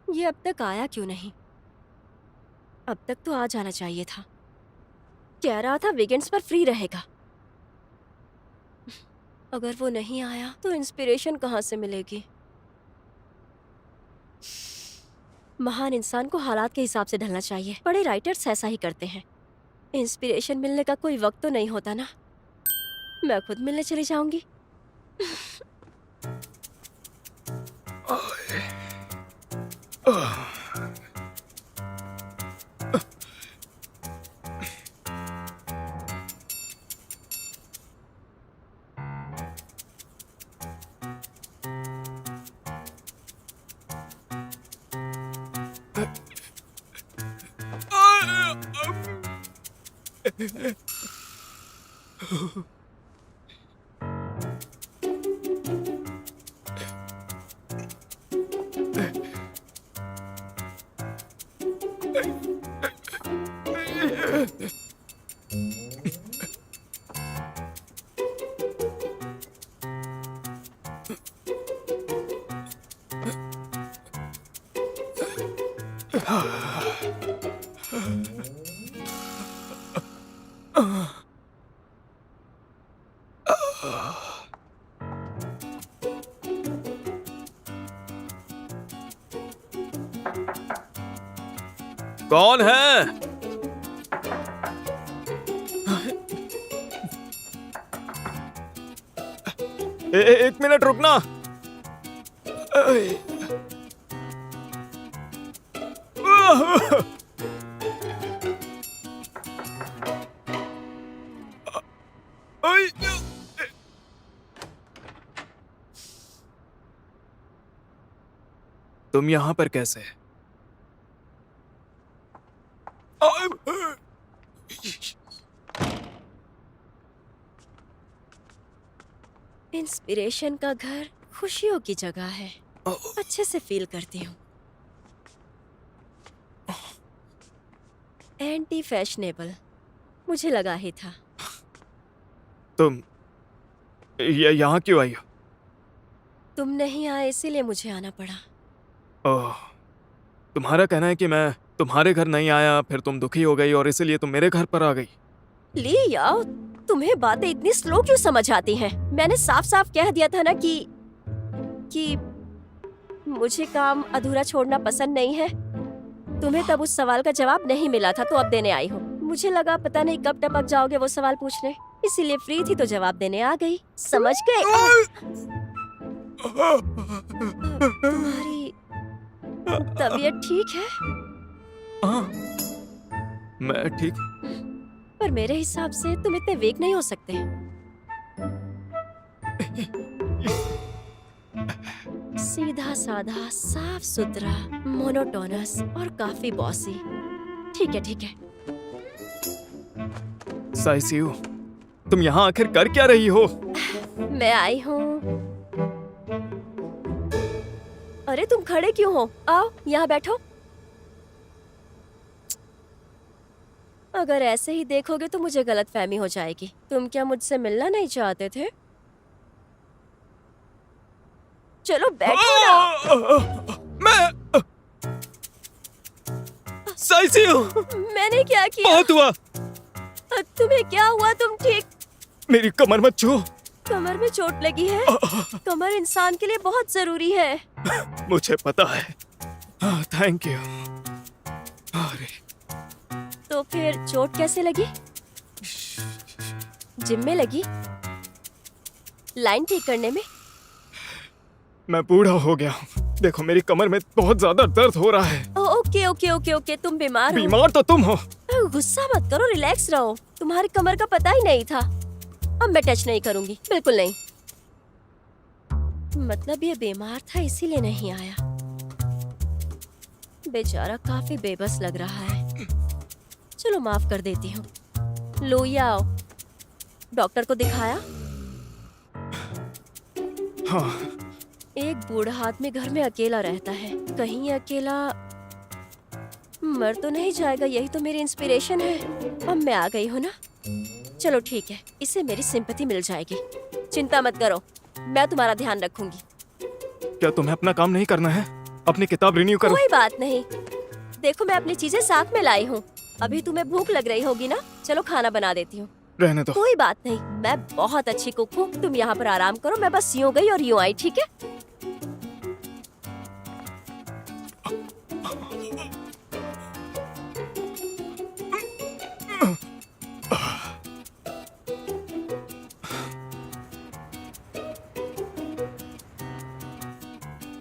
ये अब तक आया क्यों नहीं? अब तक तो आ जाना चाहिए था। कह रहा था वीकेंड्स पर फ्री रहेगा। अगर वो नहीं आया तो इंस्पिरेशन कहाँ से मिलेगी? महान इंसान को हालात के हिसाब से ढलना चाहिए। बड़े राइटर्स ऐसा ही करते हैं। इंस्पिरेशन मिलने का कोई वक्त तो नहीं होता ना। मैं खुद मिलने चली जाऊंगी। कौन है? एक मिनट रुकना। तुम यहां पर कैसे? इंस्पिरेशन का घर खुशियों की जगह है। अच्छे से फील करती हूँ। एंटी फैशनेबल, मुझे लगा ही था। तुम यहाँ क्यों आई हो? तुम नहीं आए इसीलिए मुझे आना पड़ा। ओह, तुम्हारा कहना है कि मैं तुम्हारे घर नहीं आया, फिर तुम दुखी हो गई और इसीलिए तुम मेरे घर पर आ गई। ली याओ, तुम्हें बातें इतनी स्लो क्यों समझ आती हैं? मैंने साफ साफ कह दिया था ना कि मुझे काम अधूरा छोड़ना पसंद नहीं है। तुम्हें तब उस सवाल का जवाब नहीं मिला था तो अब देने आई हो। मुझे लगा पता नहीं कब टपक जाओगे वो सवाल पूछने, इसीलिए फ्री थी तो जवाब देने आ गई। समझ गए? तुम्हारी तबीयत ठीक है? हाँ, मैं ठीक। पर मेरे हिसाब से तुम इतने वीक नहीं हो सकते। सीधा साधा, साफ सुथरा, मोनोटोनस और काफी बॉसी। ठीक है ठीक है। साइसियो, तुम यहाँ आखिर कर क्या रही हो? मैं आई हूँ। अरे तुम खड़े क्यों हो? आओ यहाँ बैठो। अगर ऐसे ही देखोगे तो मुझे गलतफहमी हो जाएगी। तुम क्या मुझसे मिलना नहीं चाहते थे? चलो बैठो ना। मैं साइसियो, मैंने क्या किया? बहुत हुआ। तुम्हें क्या हुआ? तुम ठीक? मेरी कमर मत छू। कमर में चोट लगी है? कमर इंसान के लिए बहुत जरूरी है। मुझे पता है। Thank you. अरे तो फिर चोट कैसे लगी? जिम में लगी? लाइन ठीक करने में? मैं बूढ़ा हो गया हूँ। देखो मेरी कमर में बहुत ज्यादा दर्द हो रहा है। ओके ओके ओके ओके, तुम बीमार हो? बीमार तो तुम हो। गुस्सा मत करो, रिलैक्स रहो। तुम्हारी कमर का पता ही नहीं था। अब मैं टच नहीं करूंगी, बिल्कुल नहीं। मतलब ये बीमार था इसीलिए नहीं आया। बेचारा काफी बेबस लग रहा है। चलो माफ कर देती हूँ। लो ये आओ। डॉक्टर को दिखाया? हाँ। एक बूढ़ा आदमी घर में अकेला रहता है, कहीं अकेला मर तो नहीं जाएगा, यही तो मेरी इंस्पिरेशन है। अब मैं आ गई हूँ ना, चलो ठीक है, इससे मेरी सिंपैथी मिल जाएगी। चिंता मत करो, मैं तुम्हारा ध्यान रखूंगी। क्या तुम्हें अपना काम नहीं करना है? अपनी किताब रिन्यू करो। कोई बात नहीं, देखो मैं अपनी चीजें साथ में लाई हूँ। अभी तुम्हें भूख लग रही होगी ना, चलो खाना बना देती हूँ। रहने दो। कोई बात नहीं, मैं बहुत अच्छी कुक हूँ, तुम यहाँ पर आराम करो, मैं बस यूँ गई और यूँ आई, ठीक है?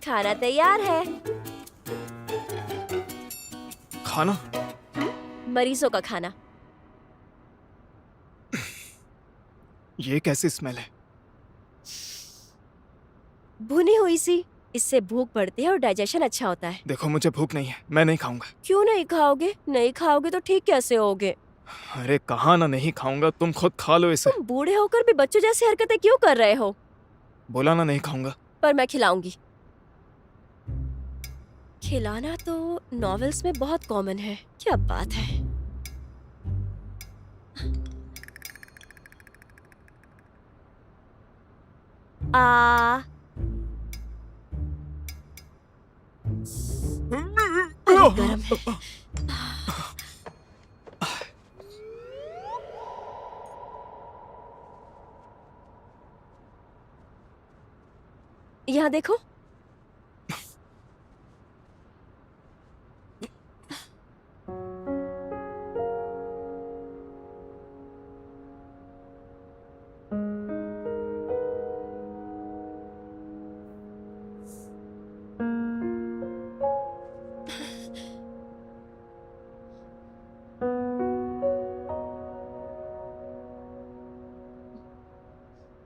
खाना तैयार है। खाना? मरीजों का खाना। ये कैसी स्मेल है? भुनी हुई सी, इससे भूख बढ़ती है और डाइजेशन अच्छा होता है। देखो मुझे भूख नहीं है, मैं नहीं खाऊंगा। क्यों नहीं खाओगे? नहीं खाओगे तो ठीक कैसे होगे? अरे कहाँ ना नहीं खाऊंगा, तुम खुद खा लो इसे। तुम बूढ़े होकर भी बच्चों जैसी हरकतें क्यों कर रहे हो? बोला ना नहीं खाऊंगा। पर मैं खिलाऊंगी। खिलाना तो नॉवेल्स में बहुत कॉमन है, क्या बात है। अरे गरम है। यहाँ देखो।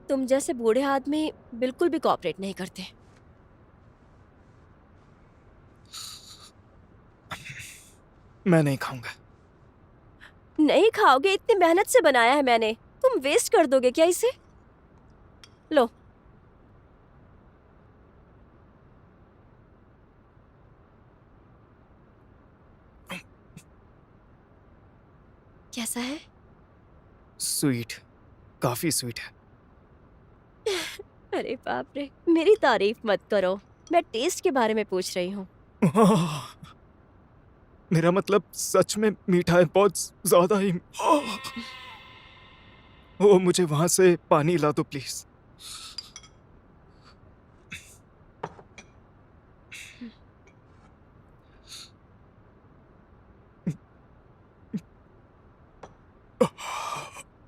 तुम जैसे बूढ़े आदमी बिल्कुल भी कोऑपरेट नहीं करते। मैं नहीं खाऊंगा। नहीं खाओगे? इतनी मेहनत से बनाया है मैंने, तुम वेस्ट कर दोगे क्या इसे? लो। कैसा है? स्वीट, काफी स्वीट है। अरे बाप रे, मेरी तारीफ मत करो, मैं टेस्ट के बारे में पूछ रही हूँ। मेरा मतलब सच में मीठा है, बहुत ज्यादा ही। ओ मुझे वहां से पानी ला दो प्लीज।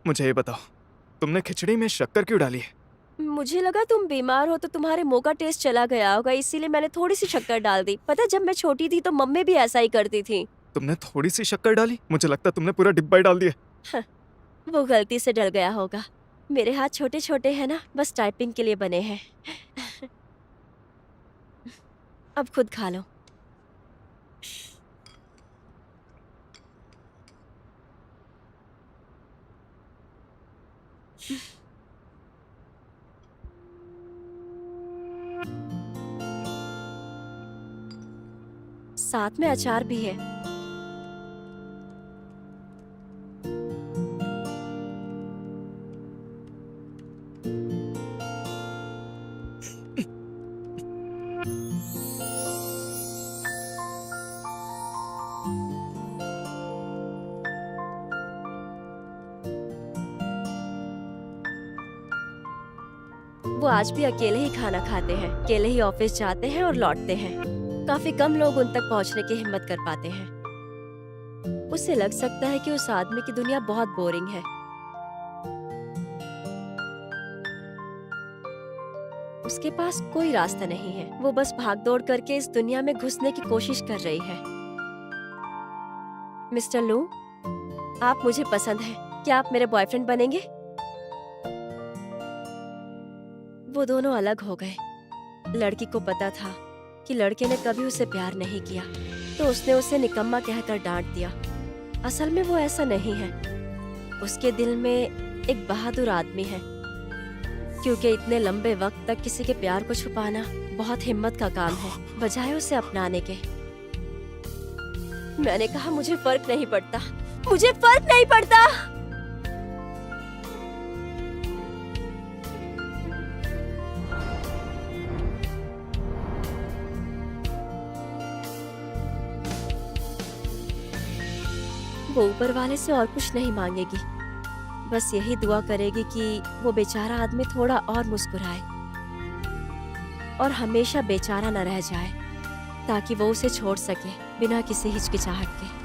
मुझे ये बताओ, तुमने खिचड़ी में शक्कर क्यों डाली है? मुझे लगा तुम बीमार हो तो तुम्हारे मुंह का टेस्ट चला गया होगा, इसीलिए मैंने थोड़ी सी शक्कर डाल दी। पता है, जब मैं छोटी थी तो मम्मी भी ऐसा ही करती थी। तुमने थोड़ी सी शक्कर डाली? मुझे लगता तुमने पूरा डिब्बा ही डाल दिया। वो गलती से डल गया होगा। मेरे हाथ छोटे छोटे हैं ना, बस टाइपिंग के लिए बने हैं। अब खुद खा लो। साथ में अचार भी है। वो आज भी अकेले ही खाना खाते हैं, अकेले ही ऑफिस जाते हैं और लौटते हैं। काफी कम लोग उन तक पहुंचने की हिम्मत कर पाते हैं। उसे लग सकता है कि उस आदमी की दुनिया बहुत बोरिंग है। उसके पास कोई रास्ता नहीं है, वो बस भागदौड़ करके इस दुनिया में घुसने की कोशिश कर रही है। मिस्टर लू, आप मुझे पसंद हैं, क्या आप मेरे बॉयफ्रेंड बनेंगे? वो दोनों अलग हो गए। लड़की को पता था कि लड़के ने कभी उसे प्यार नहीं किया, तो उसने उसे निकम्मा कहकर डांट दिया। असल में वो ऐसा नहीं है, उसके दिल में एक बहादुर आदमी है। क्योंकि इतने लंबे वक्त तक किसी के प्यार को छुपाना बहुत हिम्मत का काम है, बजाय उसे अपनाने के। मैंने कहा मुझे फर्क नहीं पड़ता, मुझे फर्क नहीं पड़ता। वो ऊपर वाले से और कुछ नहीं मांगेगी, बस यही दुआ करेगी कि वो बेचारा आदमी थोड़ा और मुस्कुराए और हमेशा बेचारा न रह जाए, ताकि वो उसे छोड़ सके बिना किसी हिचकिचाहट के।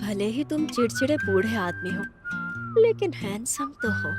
भले ही तुम चिड़चिड़े बूढ़े आदमी हो, लेकिन हैंडसम तो हो।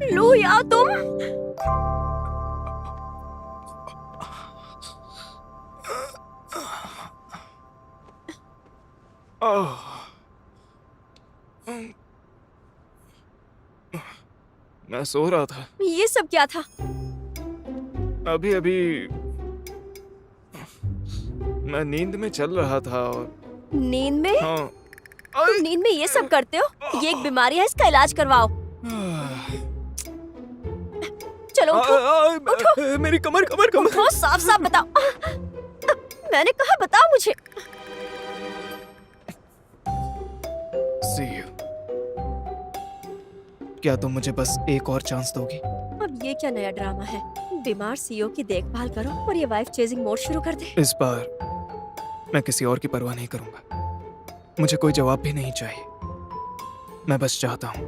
लूया, तुम आह, मैं सो रहा था। ये सब क्या था? अभी अभी मैं नींद में चल रहा था और नींद में? हाँ। तुम नींद में ये सब करते हो? ये एक बीमारी है, इसका इलाज करवाओ। चलो उठो। मेरी कमर कमर कमर। उठो, साफ साफ बताओ। मैंने कहा बताओ मुझे। See you. क्या तुम मुझे बस एक और चांस दोगी? अब ये क्या नया ड्रामा है? बीमार सीईओ की देखभाल करो और ये वाइफ चेजिंग मोड शुरू कर दे। इस बार मैं किसी और की परवाह नहीं करूंगा। मुझे कोई जवाब भी नहीं चाहिए। मैं बस चाहता हूँ,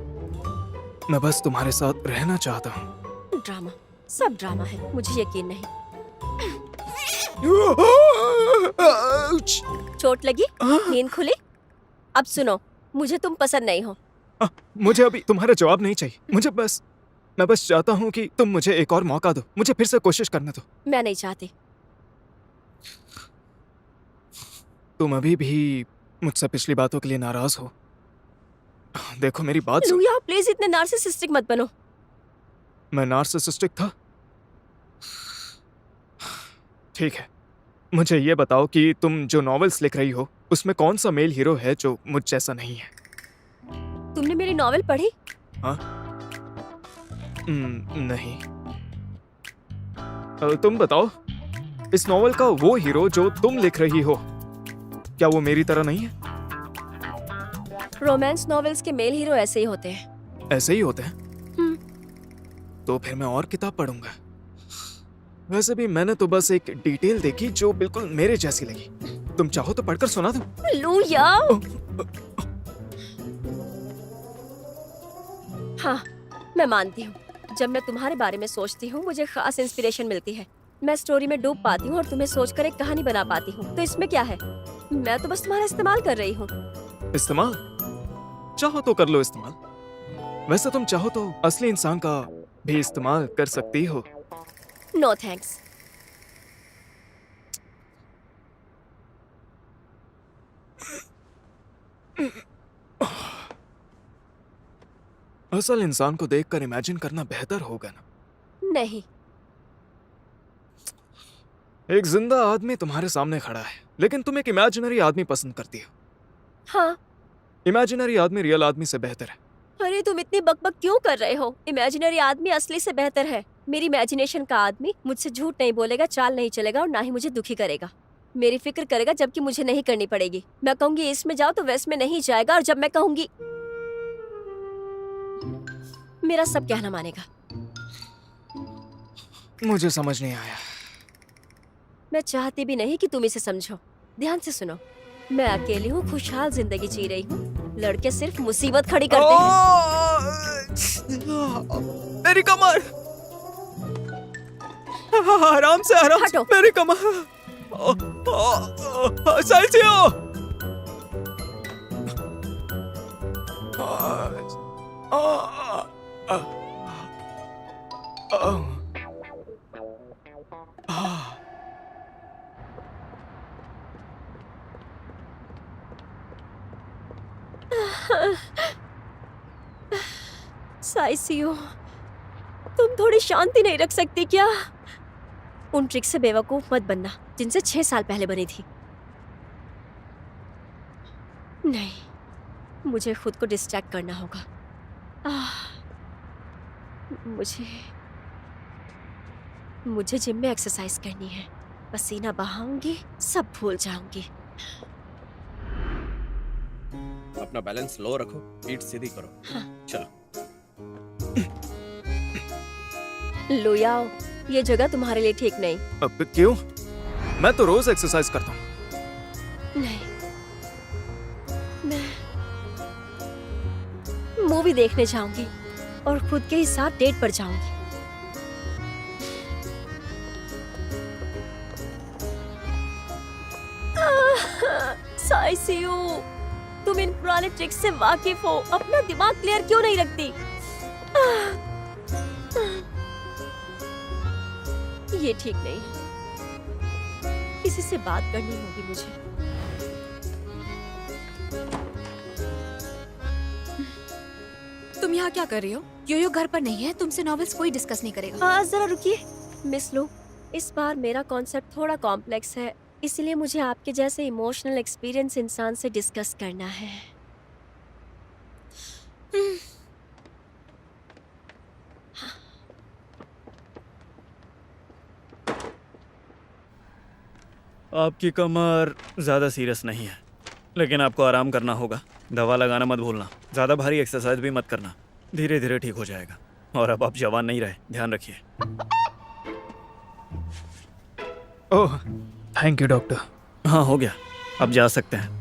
मैं बस तुम्हारे साथ रहना चाहता हूँ। ड्रामा, सब ड्रामा है, मुझे यकीन नहीं। चोट लगी? नींद खुली? अब सुनो, मुझे तुम पसंद नहीं हो। मुझे अभी तुम्हारा जवाब नहीं चाहिए। मैं बस चाहता हूँ कि तुम मुझे एक और मौका दो, मुझे फिर से कोशिश करने दो। मैं नहीं चाहती। तुम अभी भी मुझसे पिछली बातों के लिए नाराज हो। देखो मेरी बात सुन। लूया, प्लीज इतने नार्सिसिस्टिक मत बनो। मैं नार्सिसिस्टिक था? ठीक है, मुझे ये बताओ कि तुम जो नॉवेल्स लिख रही हो उसमें कौन सा मेल हीरो है जो मुझ जैसा नहीं है? तुमने मेरी नॉवेल पढ़ी? हाँ? नहीं। तुम बताओ, इस नॉवेल का वो हीरो जो तुम लिख रही हो, क्या वो मेरी तरह नहीं है? रोमांस नॉवेल्स के मेल हीरो ऐसे ही होते हैं। ऐसे ही होते हैं? तो फिर मैं और किताब पढ़ूंगा। वैसे भी मैंने तो बस एक डिटेल देखी जो बिल्कुल मेरे जैसी लगी। तुम चाहो तो पढ़कर सुना दूं? लूया। हाँ, मैं मानती हूँ। जब मैं तुम्हारे बारे में सोचती हूँ मुझे खास इंस्पिरेशन मिलती है। मैं स्टोरी में डूब पाती हूँ और तुम्हें सोचकर एक कहानी बना पाती हूँ, तो इसमें क्या है? मैं तो बस तुम्हारा इस्तेमाल कर रही हूँ। इस्तेमाल? चाहो तो कर लो इस्तेमाल। वैसे तुम चाहो तो असली इंसान का भी इस्तेमाल कर सकती हो। No thanks. असल इंसान को देखकर इमेजिन करना बेहतर होगा ना। नहीं। एक जिंदा आदमी तुम्हारे सामने खड़ा है, लेकिन तुम एक इमेजिनरी आदमी पसंद करती हो। हाँ। इमेजिनरी आदमी रियल आदमी से बेहतर है। अरे तुम इतनी बकबक क्यों कर रहे हो? इमेजिनरी आदमी असली से बेहतर है। मेरी इमेजिनेशन का आदमी मुझसे झूठ नहीं बोलेगा, चाल नहीं चलेगा और ना ही मुझे दुखी करेगा। मेरी फिक्र करेगा जबकि मुझे नहीं करनी पड़ेगी। मैं कहूंगी ईस्ट में जाओ तो वेस्ट में नहीं जाएगा, और जब मैं कहूंगी मेरा सब कहना मानेगा। मुझे समझ नहीं आया। मैं चाहती भी नहीं कि तुम इसे समझो। ध्यान से सुनो, मैं अकेली हूँ, खुशहाल जिंदगी जी रही हूँ। लड़के सिर्फ मुसीबत खड़ी करते हैं। मेरी कमर! आराम से, आराम से। हटो। मेरी कमर! साइसियो! साइसियो, तुम थोड़ी शांति नहीं रख सकती क्या? उन ट्रिक से बेवकूफ मत बनना जिनसे 6 साल पहले बनी थी। नहीं, मुझे खुद को डिस्ट्रैक्ट करना होगा। मुझे जिम में एक्सरसाइज करनी है। पसीना बहाऊंगी, सब भूल जाऊंगी। अपना बैलेंस लो रखो, पीठ सीधी करो। हाँ। चलो। लुयाओ, ये जगह तुम्हारे लिए ठीक नहीं। अब क्यों? मैं तो रोज एक्सरसाइज करता हूँ। नहीं, मैं मूवी देखने जाऊंगी और खुद के ही साथ डेट पर जाऊंगी। साइसियो, तुम इन पुराने ट्रिक्स से वाकिफ हो। अपना दिमाग क्लियर क्यों नहीं रखती? ये ठीक नहीं। किसी से बात करनी होगी मुझे। तुम यहाँ क्या कर रही हो? योयो घर पर नहीं है, तुमसे नॉवेल्स कोई डिस्कस नहीं करेगा। जरा रुकिए मिस लू, इस बार मेरा कॉन्सेप्ट थोड़ा कॉम्प्लेक्स है, इसलिए मुझे आपके जैसे इमोशनल एक्सपीरियंस इंसान से डिस्कस करना है। आपकी कमर ज़्यादा सीरियस नहीं है, लेकिन आपको आराम करना होगा। दवा लगाना मत भूलना। ज़्यादा भारी एक्सरसाइज भी मत करना। धीरे धीरे ठीक हो जाएगा। और अब आप जवान नहीं रहे, ध्यान रखिए। ओह, थैंक यू डॉक्टर। हाँ, हो गया, अब जा सकते हैं।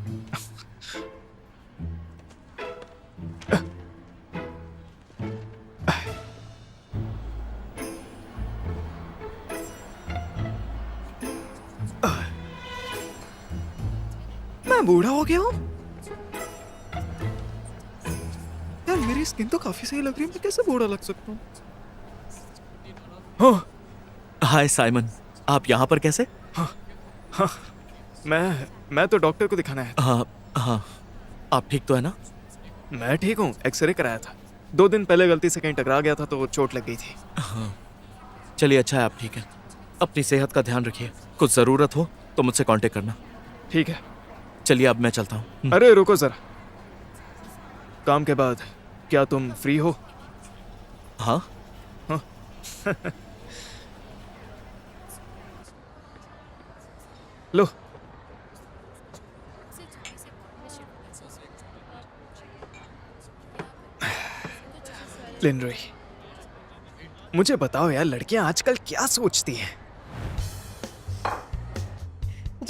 मैं बूढ़ा हो गया हूँ यार। मेरी स्किन तो काफी सही लग रही है, मैं कैसे बूढ़ा लग सकता हूँ? हाँ, हाय साइमन, आप यहाँ पर कैसे? हाँ, मैं तो डॉक्टर को दिखाना है। हाँ हाँ, आप ठीक तो है ना? मैं ठीक हूँ, एक्सरे कराया था। 2 दिन पहले गलती से कहीं टकरा गया था तो चोट लग गई थी। हाँ, चलिए अच्छा है, आप ठीक हैं। अपनी सेहत का ध्यान रखिए। कुछ ज़रूरत हो तो मुझसे कांटेक्ट करना। ठीक है। चलिए अब मैं चलता हूँ। अरे रुको जरा, काम के बाद क्या तुम फ्री हो? हाँ हाँ। लो, लिनरोई, मुझे बताओ यार, लड़कियां आजकल क्या सोचती हैं?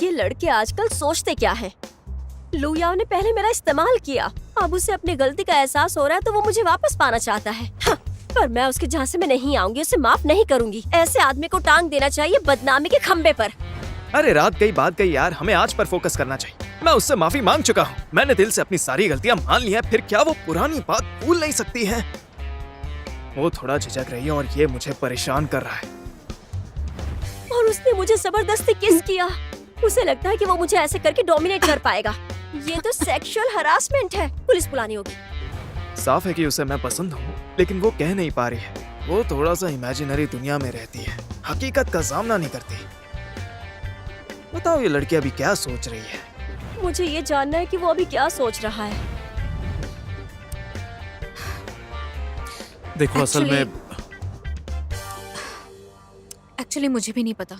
ये लड़के आजकल सोचते क्या हैं? लुयाओ ने पहले मेरा इस्तेमाल किया, अब उसे अपनी गलती का एहसास हो रहा है तो वो मुझे वापस पाना चाहता है। हाँ। पर मैं उसके झांसे में नहीं आऊंगी, उसे माफ नहीं करूंगी। ऐसे आदमी को टांग देना चाहिए बदनामी के खंबे पर। अरे रात गई बात गई यार, हमें आज पर फोकस करना चाहिए। मैं उससे माफी मांग चुका हूँ, मैंने दिल से अपनी सारी गलतियाँ मान ली हैं, फिर क्या वो पुरानी बात भूल नहीं सकती है? वो थोड़ा झिझक रही है और ये मुझे परेशान कर रहा है। और उसने मुझे जबरदस्ती किस किया। उसे लगता है कि वो मुझे ऐसे करके डोमिनेट कर पाएगा। ये तो सेक्सुअल हरासमेंट है, पुलिस बुलानी होगी। साफ है कि उसे मैं पसंद हूँ, लेकिन वो कह नहीं पा रही है। वो थोड़ा सा इमेजिनरी दुनिया में रहती है, हकीकत का सामना नहीं करती। बताओ ये लड़की अभी क्या सोच रही है? मुझे ये जानना है कि वो अभी क्या सोच रहा है। देखो असल में एक्चुअली मुझे भी नहीं पता।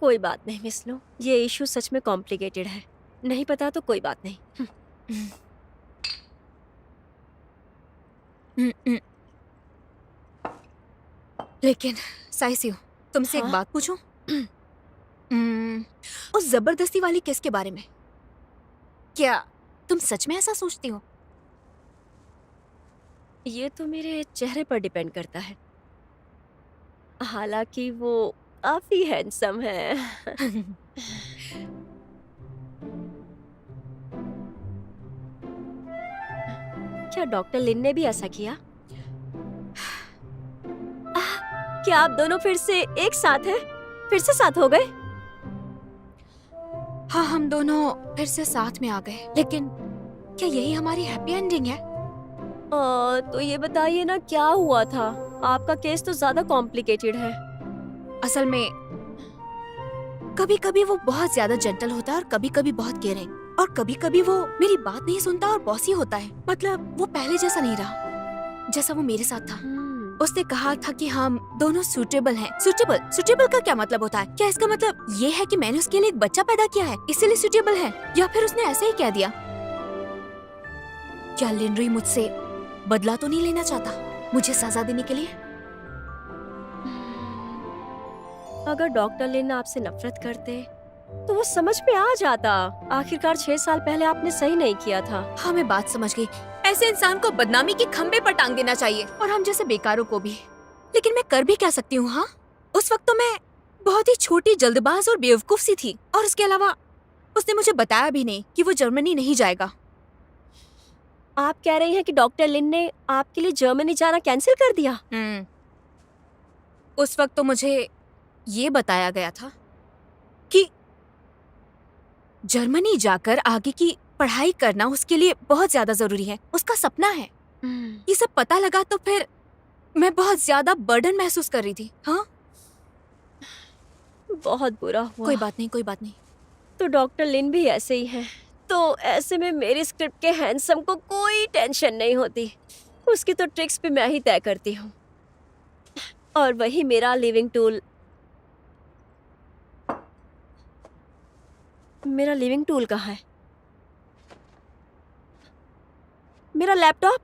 कोई बात नहीं मिस लो, ये इशू सच में कॉम्प्लिकेटेड है। नहीं पता तो कोई बात नहीं। लेकिन साइसियो, तुमसे एक हाँ? बात पूछूं? उस जबरदस्ती वाली केस के बारे में क्या तुम सच में ऐसा सोचती हो? ये तो मेरे चेहरे पर डिपेंड करता है। हालांकि वो काफी हैंडसम है। क्या डॉक्टर लिन ने भी ऐसा किया? क्या आप दोनों फिर से एक साथ हैं? फिर से साथ हो गए? हाँ, हम दोनों फिर से साथ में आ गए। लेकिन क्या यही हमारी हैप्पी एंडिंग है? तो ये बताइए ना, क्या हुआ था? आपका केस तो ज्यादा कॉम्प्लिकेटेड है। असल में कभी कभी वो बहुत ज्यादा जेंटल होता है और कभी कभी बहुत केयरिंग, और कभी कभी वो मेरी बात नहीं सुनता और बॉसी होता है। मतलब वो पहले जैसा नहीं रहा जैसा वो मेरे साथ था। उसने कहा था कि हम दोनों सूटेबल हैं। सूटेबल का क्या मतलब होता है? क्या इसका मतलब ये है कि मैंने उसके लिए एक बच्चा पैदा किया है इसीलिए सूटेबल है, या फिर उसने ऐसे ही कह दिया? क्या लिनरुई मुझसे बदला तो नहीं लेना चाहता मुझे सजा देने के लिए? अगर डॉक्टर लिन आपसे नफरत करते तो वो समझ में आ जाता। आखिरकार 6 साल पहले आपने सही नहीं किया था। हाँ, मैं बात समझ गई। ऐसे इंसान को बदनामी के खंबे पर टांग देना चाहिए, और हम जैसे बेकारों को भी। लेकिन मैं कर भी क्या सकती हूँ? हाँ, उस वक्त तो मैं बहुत ही छोटी, जल्दबाज और बेवकूफ सी थी, और उसके अलावा उसने मुझे बताया भी नहीं कि वो जर्मनी नहीं जाएगा। आप कह रही हैं कि डॉक्टर लिन ने आपके लिए जर्मनी जाना कैंसिल कर दिया? उस वक्त तो मुझे ये बताया गया था कि जर्मनी जाकर आगे की पढ़ाई करना उसके लिए बहुत ज्यादा जरूरी है, उसका सपना है। ये सब पता लगा तो फिर मैं बहुत ज्यादा बर्डन महसूस कर रही थी। हाँ, बहुत बुरा हुआ। कोई बात नहीं, कोई बात नहीं। तो डॉक्टर लिन भी ऐसे ही हैं। तो ऐसे में मेरी स्क्रिप्ट के हैंडसम को कोई टेंशन नहीं होती। उसकी तो ट्रिक्स भी मैं ही तय करती हूँ, और वही मेरा लिविंग टूल। मेरा लिविंग टूल कहाँ है? मेरा लैपटॉप?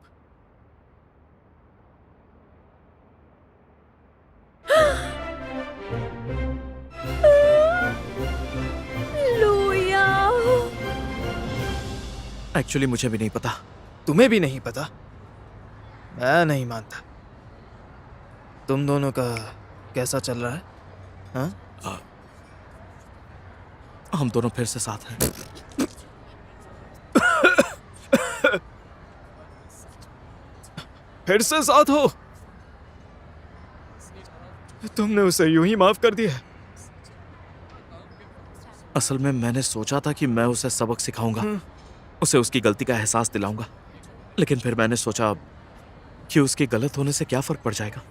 लूया। एक्चुअली मुझे भी नहीं पता। तुम्हें भी नहीं पता? मैं नहीं मानता। तुम दोनों का कैसा चल रहा है? हाँ? हम दोनों फिर से साथ हैं। फिर से साथ हो? तुमने उसे यूं ही माफ कर दिया? असल में मैंने सोचा था कि मैं उसे सबक सिखाऊंगा, उसे उसकी गलती का एहसास दिलाऊंगा। लेकिन फिर मैंने सोचा कि उसके गलत होने से क्या फर्क पड़ जाएगा।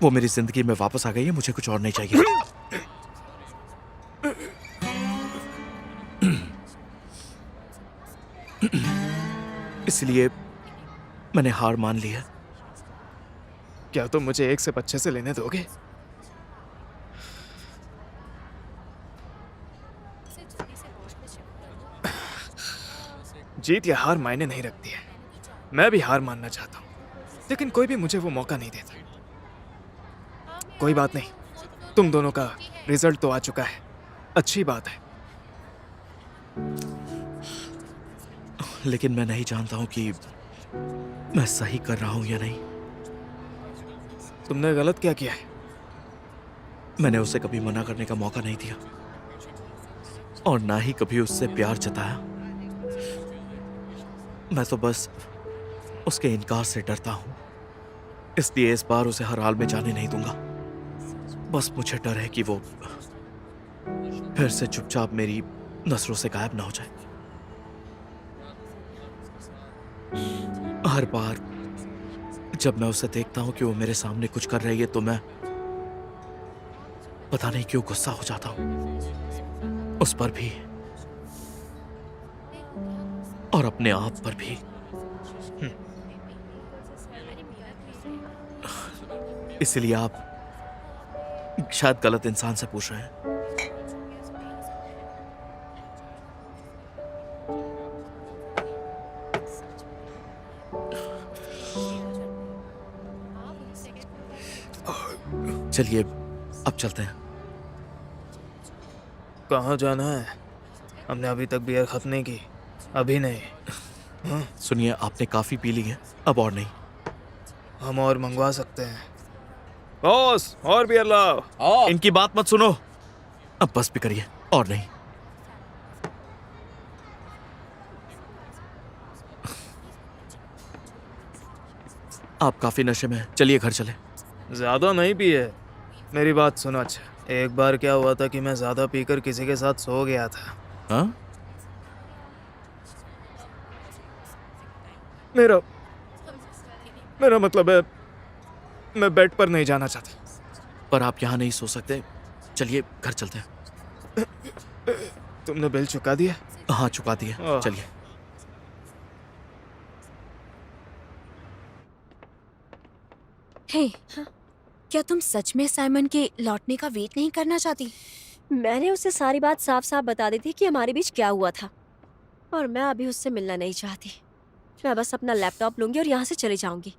वो मेरी जिंदगी में वापस आ गई है, मुझे कुछ और नहीं चाहिए। इसलिए मैंने हार मान ली है। क्या तुम मुझे एक से अच्छे से लेने दोगे? जीत या हार मायने नहीं रखती है। मैं भी हार मानना चाहता हूँ, लेकिन कोई भी मुझे वो मौका नहीं देता। कोई बात नहीं, तुम दोनों का रिजल्ट तो आ चुका है, अच्छी बात है। लेकिन मैं नहीं जानता हूं कि मैं सही कर रहा हूं या नहीं। तुमने गलत क्या किया है? मैंने उसे कभी मना करने का मौका नहीं दिया और ना ही कभी उससे प्यार जताया। मैं तो बस उसके इनकार से डरता हूं, इसलिए इस बार उसे हर हाल में जाने नहीं दूंगा। बस मुझे डर है कि वो फिर से चुपचाप मेरी नजरों से गायब ना हो जाए। हर बार जब मैं उसे देखता हूं कि वो मेरे सामने कुछ कर रही है तो मैं पता नहीं क्यों गुस्सा हो जाता हूं, उस पर भी और अपने आप पर भी। इसलिए आप शायद गलत इंसान से पूछ रहे हैं। चलिए अब चलते हैं। कहाँ जाना है? हमने अभी तक बियर खत्म नहीं की। अभी नहीं। सुनिए, आपने काफी पी ली है, अब और नहीं। हम और मंगवा सकते हैं। बॉस, और बियर लाओ। इनकी बात मत सुनो, अब बस भी करिए, और नहीं। आप काफी नशे में हैं, चलिए घर चले। ज्यादा नहीं पिए। मेरी बात सुनो। अच्छा, एक बार क्या हुआ था कि मैं ज्यादा पीकर किसी के साथ सो गया था। हाँ? मेरा मतलब है, मैं बेड पर नहीं जाना चाहता। पर आप यहाँ नहीं सो सकते, चलिए घर चलते हैं। तुमने बिल चुका दिया? हाँ, चुका दिए, चलिए। हे, क्या तुम सच में साइमन के लौटने का वेट नहीं करना चाहती? मैंने उसे सारी बात साफ साफ बता दी थी कि हमारे बीच क्या हुआ था, और मैं अभी उससे मिलना नहीं चाहती। मैं बस अपना लैपटॉप लूंगी और यहाँ से चली जाऊंगी।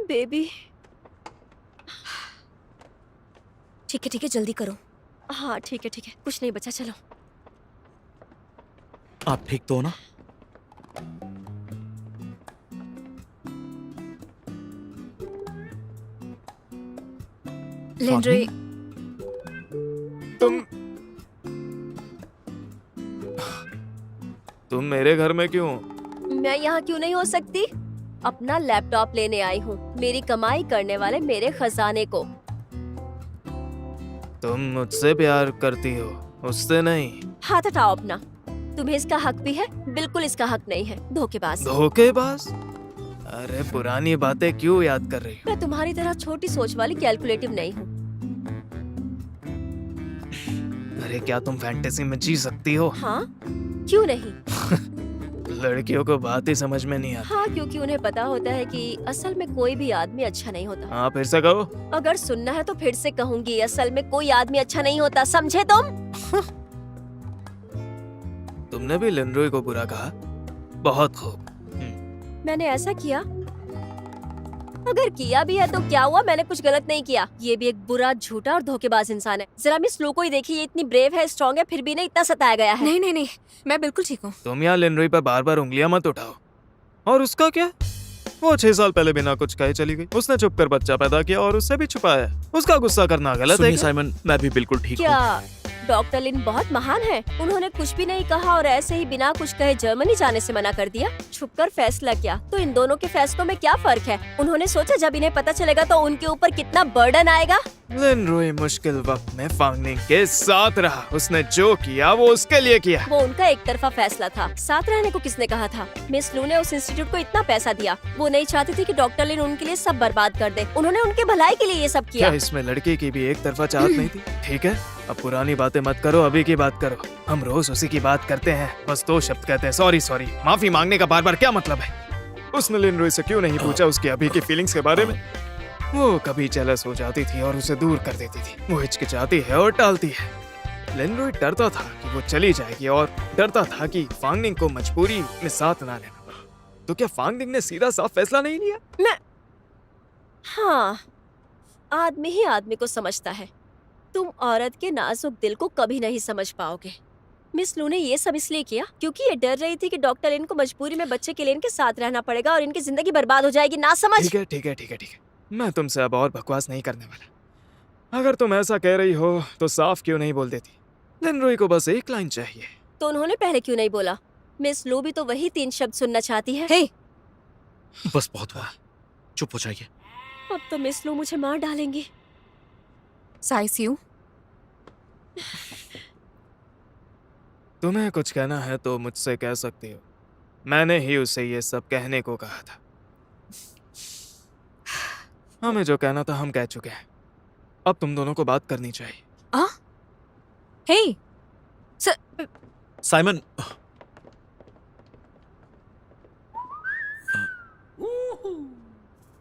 बेबी। ठीक है, जल्दी करो। हाँ ठीक है, कुछ नहीं बचा, चलो। आप ठीक तो हो ना? लेंड्रे, तुम मेरे घर में क्यों? मैं यहाँ क्यों नहीं हो सकती? अपना लैपटॉप लेने आई हूँ, मेरी कमाई करने वाले मेरे खजाने को। तुम मुझसे प्यार करती हो, उससे नहीं। हाथ हटाओ अपना। तुम्हें इसका हक भी है? बिल्कुल इसका हक नहीं है, धोखेबाज। धोखेबाज? अरे पुरानी बातें क्यों याद कर रही हो? मैं तुम्हारी तरह छोटी सोच वाली कैलकुलेटिव नहीं हूँ। अरे क्या तुम फैंटेसी में जी सकती हो? हाँ, क्यों नहीं? लड़कियों को बात ही समझ में नहीं आती। हाँ, क्योंकि उन्हें पता होता है कि असल में कोई भी आदमी अच्छा नहीं होता। हाँ, फिर से कहो। अगर सुनना है तो फिर से कहूँगी, असल में कोई आदमी अच्छा नहीं होता, समझे तुम? तुमने भी लिंड्रॉय को बुरा कहा? बहुत खूब। मैंने ऐसा किया? अगर किया भी है तो क्या हुआ? मैंने कुछ गलत नहीं किया। ये भी एक बुरा, झूठा और धोखेबाज इंसान है। जरा मिस लो को ही देखिए, ये इतनी ब्रेव है, स्ट्रॉन्ग है, फिर भी नहीं इतना सताया गया है। नहीं, मैं बिल्कुल ठीक हूँ। तुम यहाँ लिंड्रॉय पर बार बार उंगलियां मत उठाओ। और उसका क्या? वो 6 साल पहले बिना कुछ कहे चली गई। उसने चुप कर बच्चा पैदा किया और उससे भी छुपाया। उसका गुस्सा करना गलत है सुनिए क्या? साइमन, मैं भी बिल्कुल ठीक हूँ। क्या डॉक्टर लिन बहुत महान है? उन्होंने कुछ भी नहीं कहा और ऐसे ही बिना कुछ कहे जर्मनी जाने से मना कर दिया। छुपकर फैसला किया। तो इन दोनों के फैसलों में क्या फर्क है? उन्होंने सोचा जब इन्हें पता चलेगा तो उनके ऊपर कितना बर्डन आएगा। लिंड्रॉय मुश्किल वक्त में फांगनिंग के साथ रहा। उसने जो किया वो उसके लिए किया। वो उनका एक तरफा फैसला था। साथ रहने को किसने कहा था? मिस लू ने उस इंस्टीट्यूट को इतना पैसा दिया। वो नहीं चाहती थी कि डॉक्टर लिन उनके लिए सब बर्बाद कर दे। उन्होंने उनके भलाई के लिए ये सब किया। क्या इसमें लड़की की भी एक तरफा चाहत नहीं थी? ठीक है, अब पुरानी बातें मत करो, अभी की बात करो। हम रोज उसी की बात करते हैं, बस 2 शब्द कहते हैं, सॉरी। माफी मांगने का बार बार क्या मतलब है? उसने लिंड्रॉय से क्यों नहीं पूछा उसकी अभी की फीलिंग्स के बारे में? वो कभी जेलस हो जाती थी और उसे दूर कर देती थी। वो हिचकिचाती है और टालती है। लेनरॉय डरता था कि वो चली जाएगी और डरता था कि फांगनिंग को मजबूरी में साथ ना लेना पड़ा। तो क्या फांगनिंग ने सीधा साफ फैसला नहीं लिया? हाँ, आदमी ही आदमी को समझता है। तुम औरत के नाजुक दिल को कभी नहीं समझ पाओगे। मिस लू ने ये सब इसलिए किया क्योंकि ये डर रही थी कि डॉक्टर इनको मजबूरी में बच्चे के लिए इनके साथ रहना पड़ेगा और इनकी जिंदगी बर्बाद हो जाएगी। ना समझ। ठीक है ठीक है ठीक है ठीक है, मैं तुमसे अब और बकवास नहीं करने वाला। अगर तुम ऐसा कह रही हो तो साफ क्यों नहीं बोल देती? लेनरॉय को बस एक लाइन चाहिए। तो उन्होंने पहले क्यों नहीं बोला? मिस लू भी तो वही 3 शब्द सुनना चाहती है। हे, बस बहुत हुआ, चुप हो जाइए। अब तो मिस लू मुझे मार डालेंगी। साइसियो, तुम्हें कुछ कहना है तो मुझसे कह सकती हो। मैंने ही उसे ये सब कहने को कहा था। हमें जो कहना था हम कह चुके हैं। अब तुम दोनों को बात करनी चाहिए। हे, साइमन,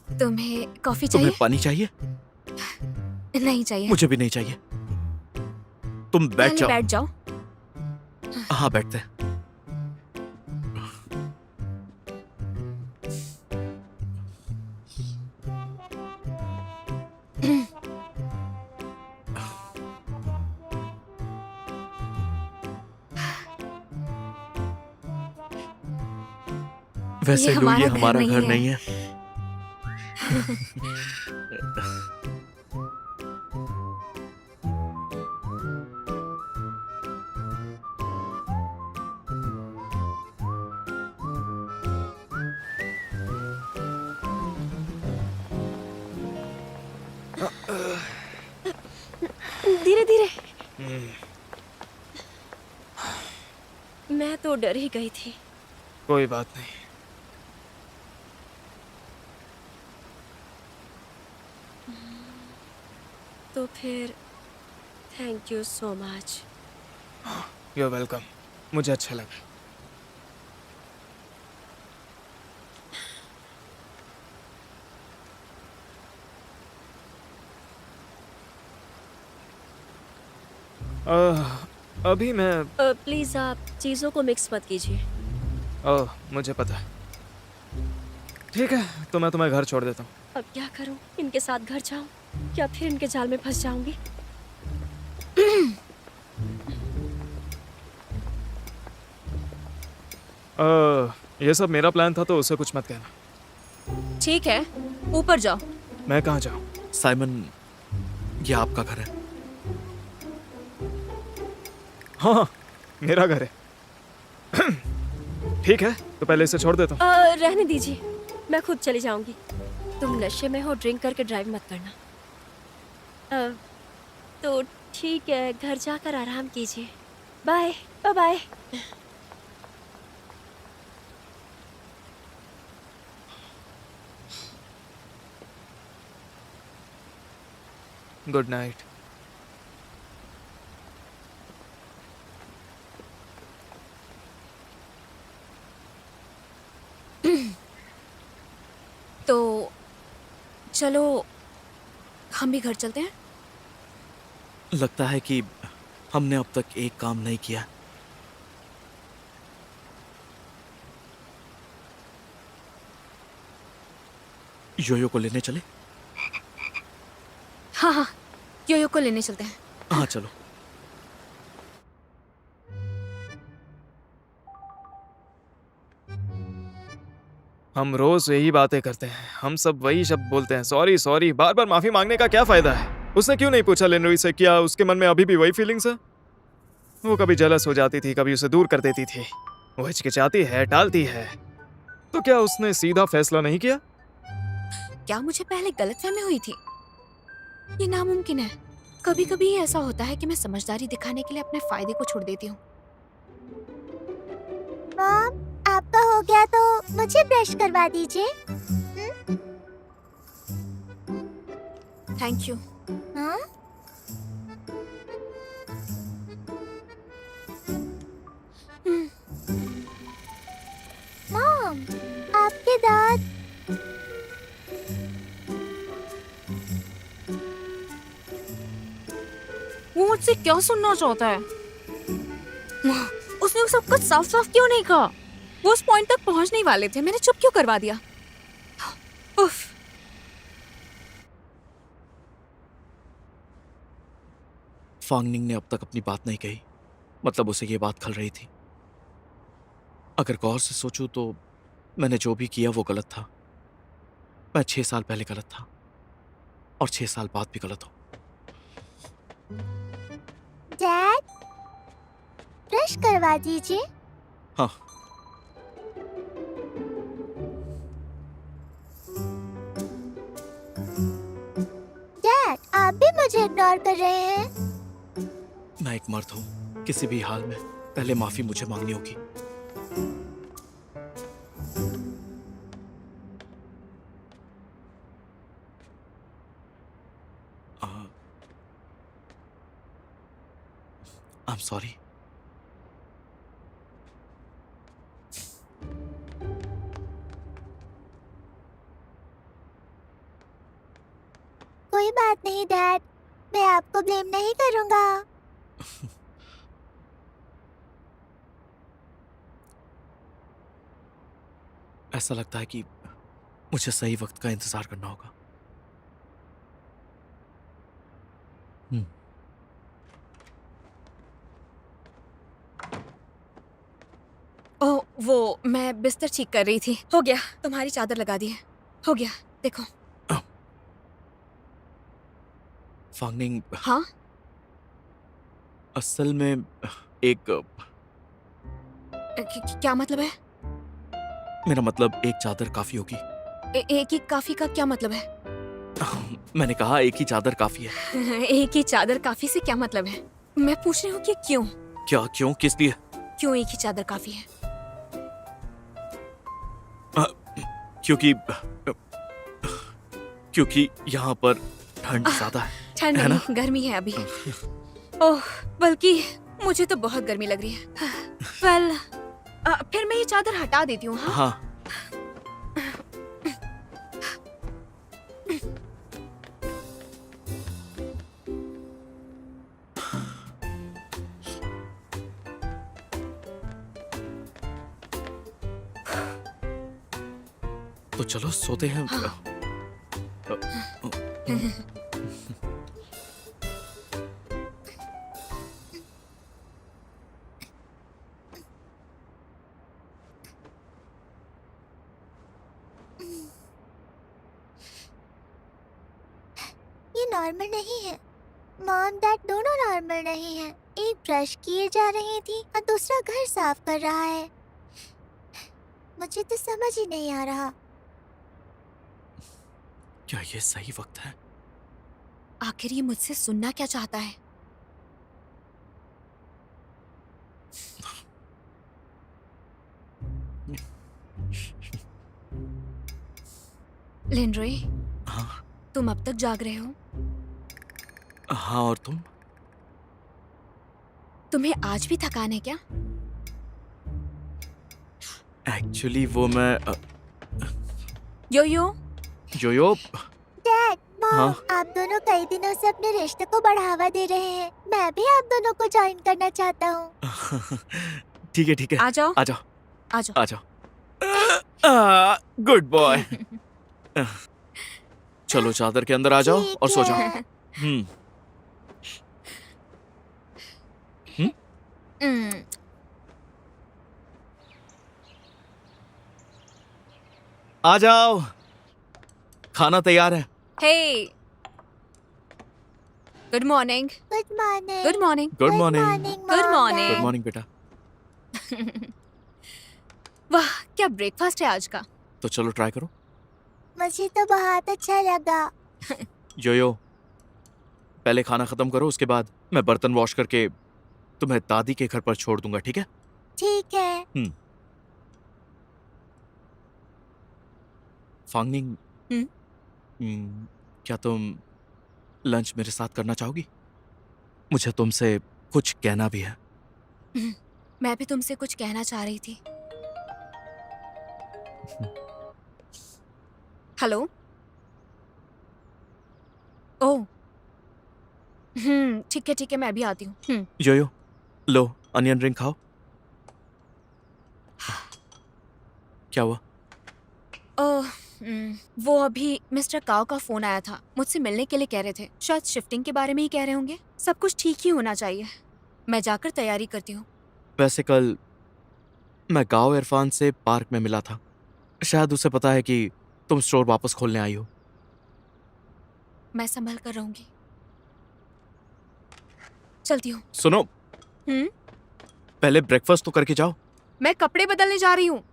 तुम्हें कॉफी तुम्हें चाहिए? पानी चाहिए? नहीं चाहिए। मुझे भी नहीं चाहिए। तुम बैठ पहले जाओ। बैठ जाओ। हाँ, बैठते हैं। वैसे लू, ये हमारा घर नहीं है। धीरे धीरे। मैं तो डर ही गई थी। कोई बात नहीं। तो फिर thank you so much. You are welcome. मुझे अच्छा लगा। अभी मैं प्लीज आप चीजों को मिक्स मत कीजिए। मुझे पता है। ठीक है, तो मैं तुम्हें घर छोड़ देता हूँ। अब क्या करूं? इनके साथ घर जाऊं या फिर इनके जाल में फंस जाऊंगी? ये सब मेरा प्लान था तो उसे कुछ मत कहना। ठीक है, ऊपर जाओ। मैं कहाँ जाऊँ? साइमन, ये आपका घर है। हाँ, मेरा घर है। ठीक है, तो पहले इसे छोड़ देता हूँ। रहने दीजिए, मैं खुद चली जाऊंगी। तुम नशे में हो, ड्रिंक करके ड्राइव मत करना। तो ठीक है, घर जाकर आराम कीजिए। Bye bye bye. Good night. तो चलो हम भी घर चलते हैं। लगता है कि हमने अब तक एक काम नहीं किया। योयो को लेने चले? हाँ हाँ, योयो को लेने चलते हैं। हाँ, चलो। हम रोज यही बातें करते हैं। हम सब वही शब्द बोलते हैं, सॉरी सॉरी। बार बार माफी मांगने का क्या फायदा है? उसने क्यों नहीं पूछा लेनरॉय से क्या उसके मन में अभी भी वही फीलिंग्स है? वो कभी जलस हो जाती थी, कभी उसे दूर कर देती थी। वो हिचकिचाती है, टालती है। तो क्या उसने सीधा फैसला नहीं किया? क्या मुझे पहले गलतफहमी हुई थी? ये नामुमकिन है। कभी कभी ऐसा होता है कि मैं समझदारी दिखाने के लिए अपने फायदे को छोड़ देती हूँ। मॉम, आपका हो गया तो मुझे ब्रश करवा दीजिए। Thank you. हाँ? मॉम, आपके दांत। वो मुझसे क्या सुनना चाहता है? उसने सब कुछ साफ साफ क्यों नहीं कहा? वो उस पॉइंट तक पहुंच नहीं वाले थे, मैंने चुप क्यों करवा दिया? उफ। फांगनिंग ने अब तक अपनी बात नहीं कही, मतलब उसे ये बात खल रही थी। अगर गौर से सोचूं तो मैंने जो भी किया वो गलत था। मैं 6 साल पहले गलत था और 6 साल बाद भी गलत हूं। डैड, ब्रश करवा दीजिए। हाँ। डैड, आप भी मुझे इग्नोर कर रहे हैं। मैं एक मर्द हूं, किसी भी हाल में पहले माफी मुझे मांगनी होगी। I am sorry. कोई बात नहीं डैड, मैं आपको ब्लेम नहीं करूंगा। ऐसा लगता है कि मुझे सही वक्त का इंतजार करना होगा। ओह, वो मैं बिस्तर ठीक कर रही थी। हो गया, तुम्हारी चादर लगा दी है। हो गया, देखो। फांगनिंग, हाँ? असल में एक क्या मतलब है? मेरा मतलब एक चादर काफी होगी। एक ही काफी का क्या मतलब है? मैंने कहा एक ही चादर काफी है। एक ही चादर काफी से क्या मतलब है? मैं पूछ रही हूँ कि क्यों? क्या क्यों, किस लिए? क्यों एक ही चादर काफी है? क्योंकि यहाँ पर ठंड ज्यादा है। ठंड है ना? नहीं, गर्मी है अभी। ओह, बल्कि मुझे तो बहुत गर्मी लग रही है। वेल, फिर मैं ये चादर हटा देती हूँ। हाँ? हाँ। तो चलो सोते हैं। ये नॉर्मल नहीं है। मॉम डैड दोनों नॉर्मल नहीं है। एक ब्रश किए जा रही थी और दूसरा घर साफ कर रहा है। मुझे तो समझ ही नहीं आ रहा। क्या ये सही वक्त है? आखिर ये मुझसे सुनना क्या चाहता है? लिंड्रे, हाँ। तुम अब तक जाग रहे हो? हाँ, और तुम? तुम्हें आज भी थकान है क्या? एक्चुअली वो मैं यो यो, योयो। डैड, मॉम, हाँ? आप दोनों कई दिनों से अपने रिश्ते को बढ़ावा दे रहे हैं। मैं भी आप दोनों को ज्वाइन करना चाहता हूँ। ठीक है, ठीक है। आ जाओ। आ जाओ, आ जाओ। आ जाओ। Good boy. चलो चादर के अंदर आ जाओ ठीक और सो जाओ। है। हम्म। हम्म, आ जाओ, खाना तैयार है। Hey, good morning. Good morning. Good morning. Good morning. Good morning. Good morning बेटा। वाह, क्या ब्रेकफास्ट है आज का। तो चलो ट्राई करो। मुझे तो बहुत अच्छा लगा। योयो, पहले खाना खत्म करो, उसके बाद मैं बर्तन वॉश करके तुम्हें दादी के घर पर छोड़ दूंगा, ठीक है? ठीक है। फांगनिंग, हम्म? क्या तुम लंच मेरे साथ करना चाहोगी? मुझे तुमसे कुछ कहना भी है। मैं भी तुमसे कुछ कहना चाह रही थी। हेलो। ओह, ठीक है, मैं अभी आती हूँ। यो लो अनियन रिंग खाओ। क्या हुआ? वो अभी मिस्टर काओ का फोन आया था, मुझसे मिलने के लिए कह रहे थे। शायद शिफ्टिंग के बारे में ही कह रहे होंगे। सब कुछ ठीक ही होना चाहिए। मैं जाकर तैयारी करती हूँ। वैसे कल मैं गांव इरफान से पार्क में मिला था। शायद उसे पता है कि तुम स्टोर वापस खोलने आई हो। मैं संभल कर रहूंगी। चलती हूँ। सुनो, हम्म पहले ब्रेकफास्ट तो करके जाओ। मैं कपड़े बदलने जा रही हूँ।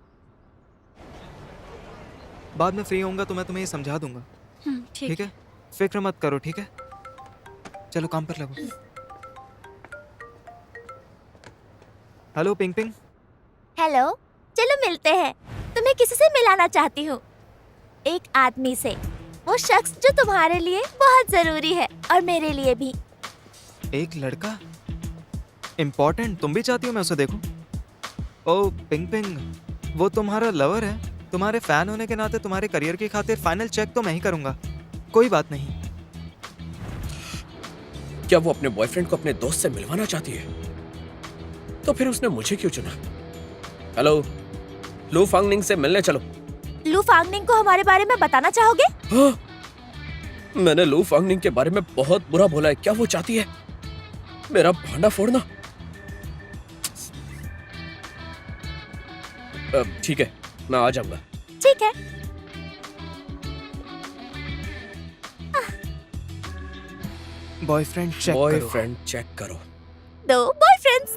बाद में फ्री होऊंगा तो मैं तुम्हें ये समझा दूंगा, ठीक है? फिक्र मत करो, ठीक है? चलो काम पर लगो। Hello ping ping. हेलो, चलो मिलते हैं। तुम्हें किसी से मिलाना चाहती हूँ, एक आदमी से। वो शख्स जो तुम्हारे लिए बहुत जरूरी है और मेरे लिए भी। एक लड़का इम्पोर्टेंट, तुम भी चाहती हो मैं उसे देखूं? ओ पिंग पिंग, वो तुम्हारा लवर है। तुम्हारे फैन होने के नाते तुम्हारे करियर की खातिर फाइनल चेक तो मैं ही करूंगा। कोई बात नहीं। क्या वो अपने बॉयफ्रेंड को अपने दोस्त से मिलवाना चाहती है? तो फिर उसने मुझे क्यों चुना? हेलो, लू फांगनिंग से मिलने चलो। लू फांगनिंग को हमारे बारे में बताना चाहोगे? हाँ, मैंने लू फांगनिंग के बारे में बहुत बुरा बोला है। क्या वो चाहती है मेरा भांडा फोड़ना? ठीक है, मैं आ जाऊंगा। ठीक है। बॉयफ्रेंड चेक करो। बॉयफ्रेंड चेक करो। दो बॉयफ्रेंड्स।